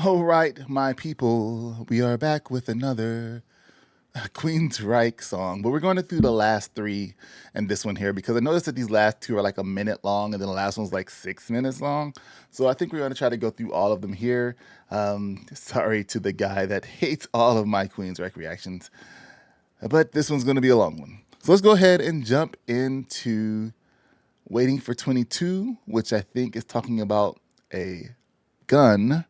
All right, my people, we are back with another Queensryche song, but we're going to do the last three and this one here because I noticed that these last two are like a minute long and then the last one's like 6 minutes long. So I think we're going to try to go through all of them here. Sorry to the guy that hates all of my Queensryche reactions, but this one's going to be a long one. So let's go ahead and jump into Waiting for 22, which I think is talking about a gun.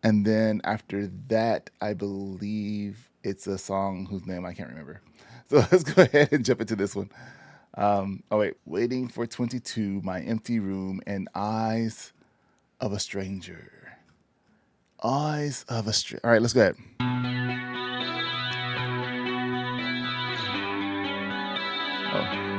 And then after that, I believe it's a song whose name I can't remember. So let's go ahead and jump into this one. Oh, wait. Waiting for 22, My Empty Room, and Eyes of a Stranger. Eyes of a Stranger. All right, let's go ahead. Oh.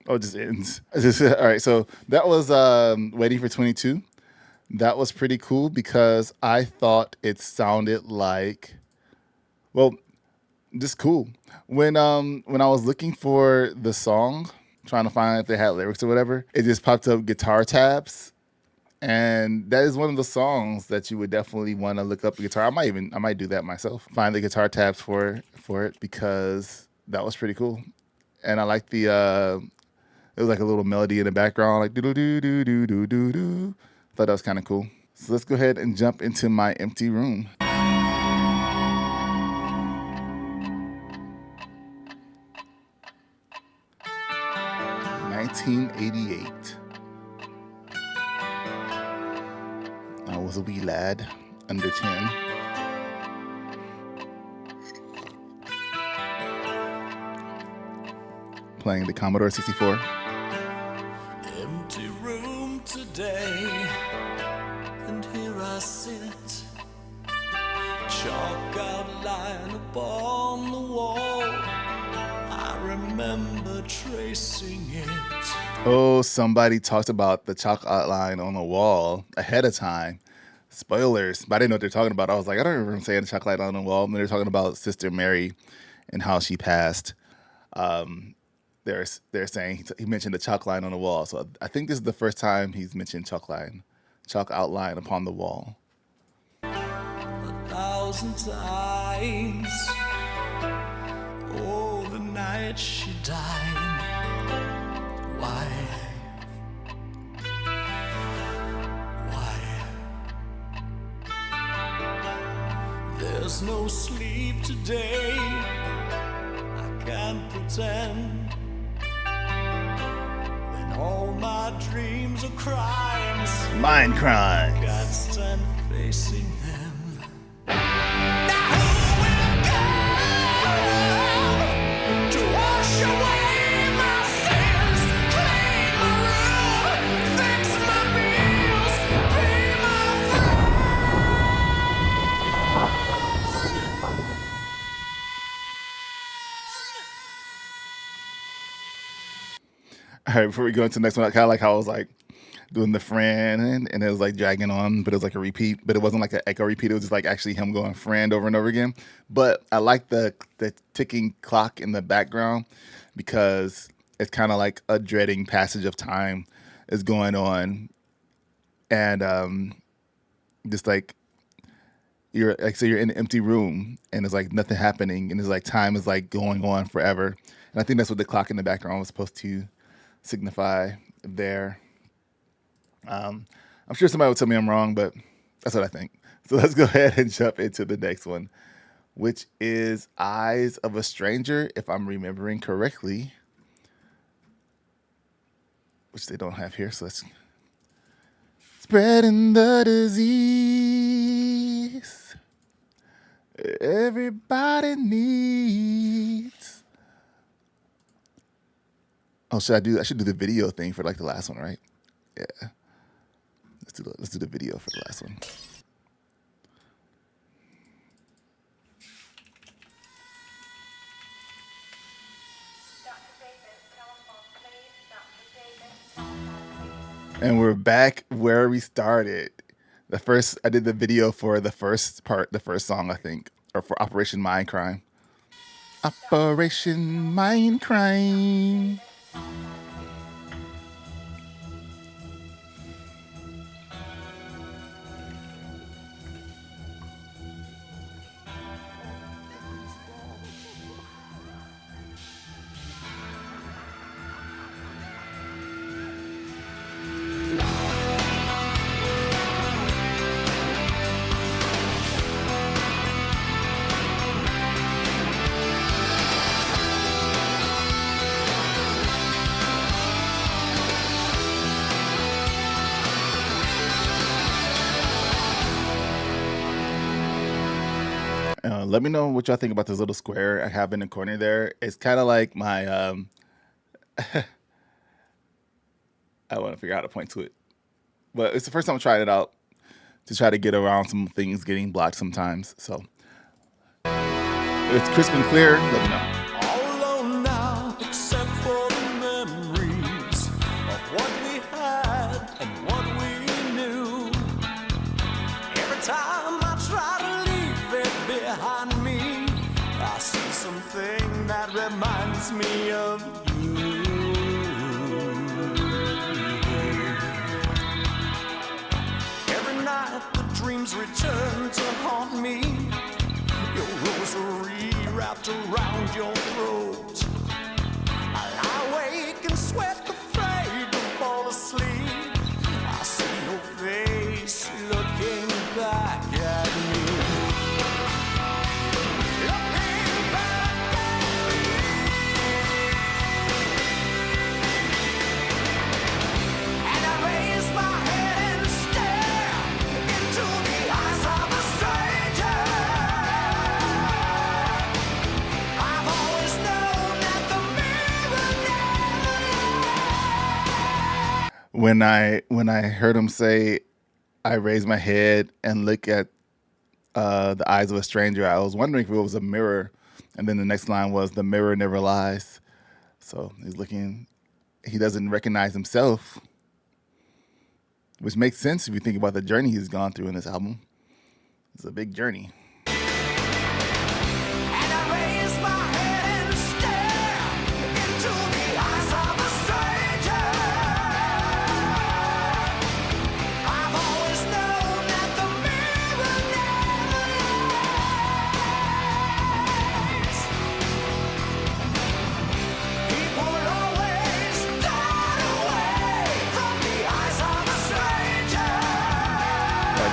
Oh, it just ends. All right, so that was Waiting for 22. That was pretty cool because I thought it sounded like, well, just cool. When I was looking for the song, trying to find if they had lyrics or whatever, it just popped up guitar tabs. And that is one of the songs that you would definitely want to look up the guitar. I might do that myself. Find the guitar tabs for it because that was pretty cool. And I like the it was like a little melody in the background, like doo doo doo doo doo doo doo. Thought that was kind of cool. So let's go ahead and jump into My Empty Room. 1988. I was a wee lad, under 10. Playing the Commodore 64. Empty room today, and here I sit, chalk outline upon the wall. I remember tracing it. Oh, somebody talked about the chalk outline on the wall ahead of time. Spoilers, but I didn't know what they're talking about. I was like, I don't remember them saying the chalk outline on the wall. And they're talking about Sister Mary and how she passed. They're saying he mentioned the chalk line on the wall. So I think this is the first time he's mentioned chalk outline upon the wall. 1,000 times. Oh, the night she died. Why? There's no sleep today. I can't pretend. When all my dreams are crimes, Mind I crimes. can't stand facing them. Now who will go to wash away my sins, clean my room, fix my meals, be my All right, before we go into the next one, I kind of like how I was like doing the friend and it was like dragging on, but it was like a repeat, but it wasn't like an echo repeat. It was just like actually him going friend over and over again. But I like the ticking clock in the background because it's kind of like a dreading passage of time is going on. And just like you're like, so you're in an empty room and it's like nothing happening and it's like time is like going on forever. And I think that's what the clock in the background was supposed to signify there. I'm sure somebody will tell me I'm wrong, but That's what I think. So let's go ahead and jump into the next one, which is Eyes of a Stranger, if I'm remembering correctly, which they don't have here. So let's spreading the disease everybody needs. Oh, I should do the video thing for like the last one, right? Yeah. Let's do the video for the last one. And we're back where we started. I did the video for the first part, the first song, I think, or for Operation Mindcrime. Operation Mindcrime. Let me know what y'all think about this little square I have in the corner there. It's kind of like my, I want to figure out how to point to it. But it's the first time I'm trying it out to try to get around some things getting blocked sometimes. So if it's crisp and clear, let me know. All alone now, except for the memories of what we had and what we knew. Every time I try to leave it behind me, I see something that reminds me of you. Every night the dreams return to haunt me. Your rosary wrapped around your throat. I lie awake and sweat, afraid to fall asleep. I see your face looking back at me. Looking back at me. And I raise my head and stare into the eyes of a stranger. I've always known that the mirror never lies. When I heard him say, "I raise my head and look at the eyes of a stranger," I was wondering if it was a mirror. And then the next line was, "The mirror never lies." So he's looking. He doesn't recognize himself, which makes sense if you think about the journey he's gone through in this album. It's a big journey. And I raise my head and stare into the eyes of a stranger. I've always known that the mirror never lies. People always turn away from the eyes of a stranger.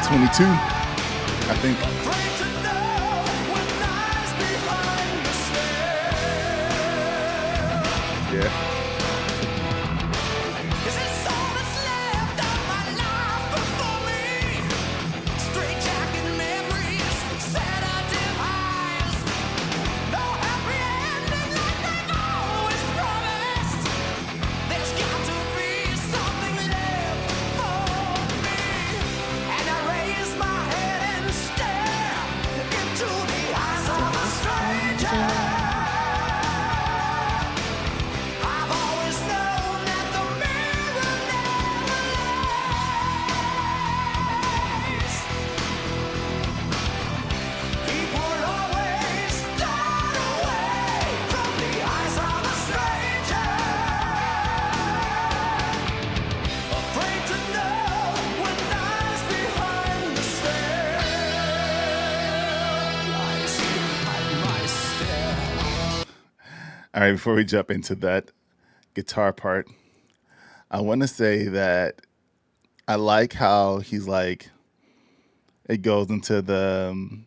22, I think. Afraid to know what lies behind the stare. Yeah. Is this all that's left of my life before me? Straight jacket memories, sedative eyes. No happy ending like they've always promised. There's got to be something left for me. And I raise my head and stare into the eyes of a stranger. I've always known that the mirror never lies. People always turn away from the eyes of a stranger. Afraid to know what lies behind the stare. Lies behind my stare. All right, before we jump into that guitar part, I want to say that I like how he's like, it goes into the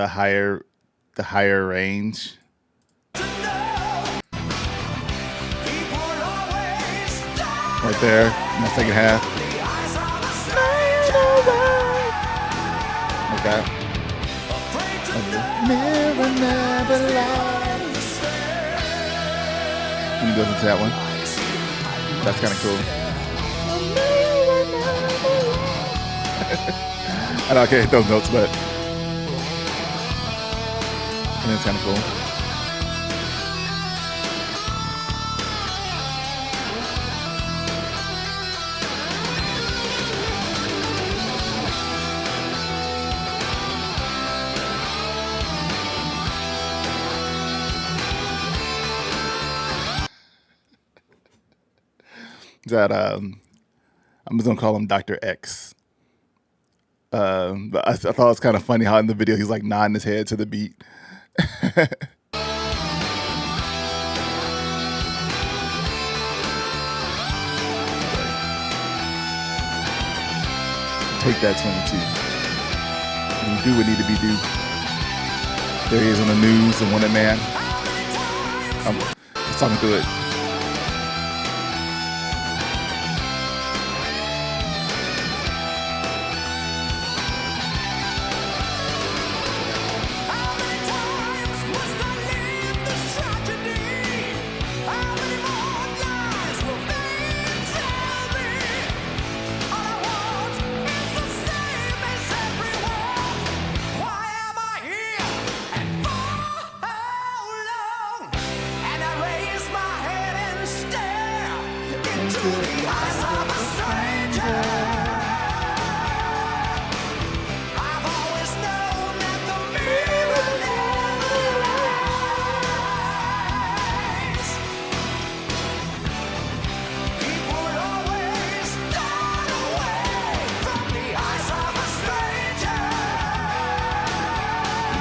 higher the higher range. Right there in the second half. Like that. Mirror never lies. And he goes into that one. That's kind of cool. I don't hit those notes, but I think it's kind of cool. That I'm just gonna call him Dr. X. But I thought it was kind of funny how in the video he's like nodding his head to the beat. Take that 22. We do what need to be do. There he is on the news, the wanted man. I'm just talking through it.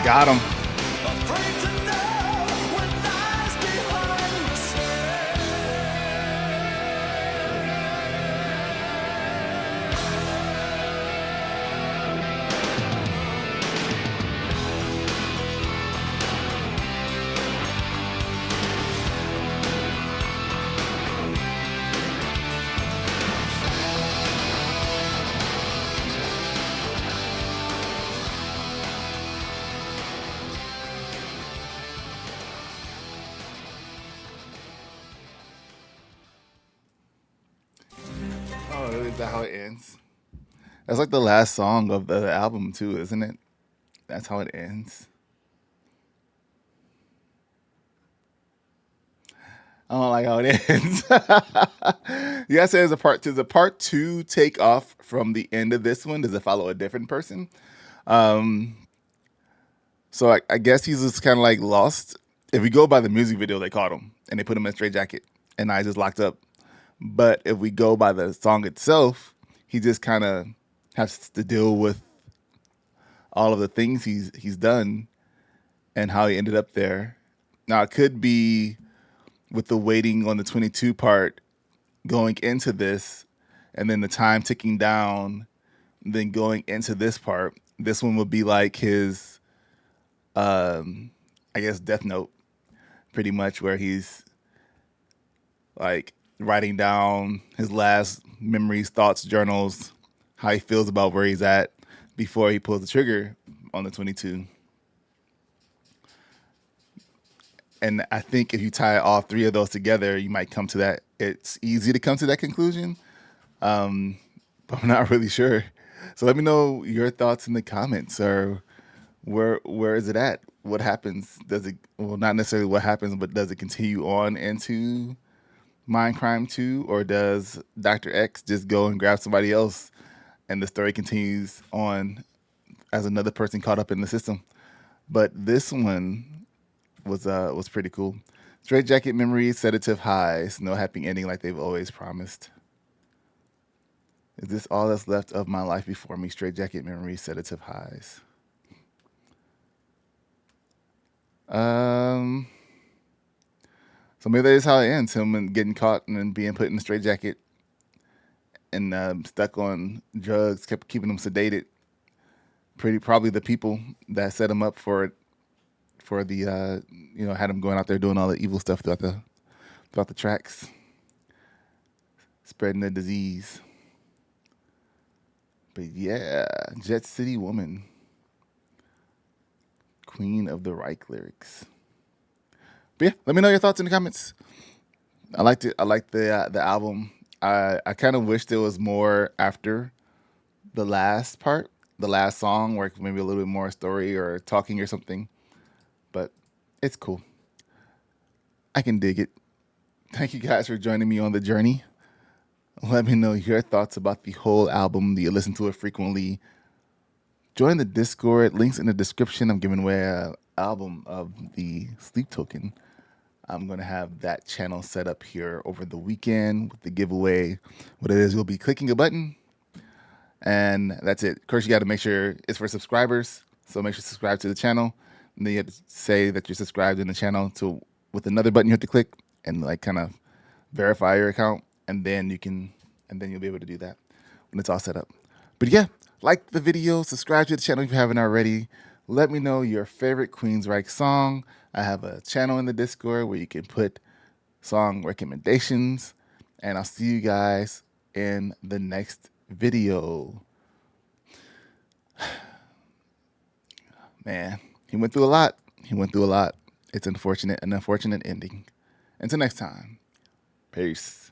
Got him. Oh, is that how it ends? That's like the last song of the album too, isn't it? That's how it ends. I don't like how it ends. You guys say there's a part two. Does a part two take off from the end of this one? Does it follow a different person? So I guess he's just kind of like lost. If we go by the music video, they caught him and they put him in a straitjacket, and now he's just locked up. But if we go by the song itself, he just kind of has to deal with all of the things he's done and how he ended up there. Now it could be with the waiting on the 22 part going into this, and then the time ticking down, then going into this part. This one would be like his, I guess, Death Note, pretty much, where he's like writing down his last memories, thoughts, journals, how he feels about where he's at before he pulls the trigger on the 22. And I think if you tie all three of those together, you might come to that. It's easy to come to that conclusion, but I'm not really sure. So let me know your thoughts in the comments, or where is it at? What happens? Does it, well, not necessarily what happens, but does it continue on into Mindcrime 2, or does Dr. X just go and grab somebody else and the story continues on as another person caught up in the system? But this one was pretty cool. Straight Jacket Memories, Sedative Highs, no happy ending like they've always promised. Is this all that's left of my life before me? Straight Jacket Memories, Sedative Highs. So maybe that is how it ends. Him and getting caught and then being put in a straitjacket and stuck on drugs, kept keeping him sedated. Probably the people that set him up for it, for the had him going out there doing all the evil stuff throughout the tracks, spreading the disease. But yeah, Jet City Woman, queen of the Reich lyrics. But yeah, let me know your thoughts in the comments. I liked it. I liked the album. I kind of wished there was more after the last part, the last song, where maybe a little bit more story or talking or something. But it's cool. I can dig it. Thank you guys for joining me on the journey. Let me know your thoughts about the whole album. Do you listen to it frequently? Join the Discord. Links in the description. I'm giving away an album of the Sleep Token. I'm going to have that channel set up here over the weekend with the giveaway. What it is, you'll be clicking a button, and that's it. Of course, you got to make sure it's for subscribers. So make sure to subscribe to the channel. And then you have to say that you're subscribed in the channel to with another button you have to click and like kind of verify your account, and then you'll be able to do that when it's all set up. But yeah, like the video, subscribe to the channel if you haven't already. Let me know your favorite Queensryche song. I have a channel in the Discord where you can put song recommendations, and I'll see you guys in the next video. Man, he went through a lot. He went through a lot. It's an unfortunate ending. Until next time, peace.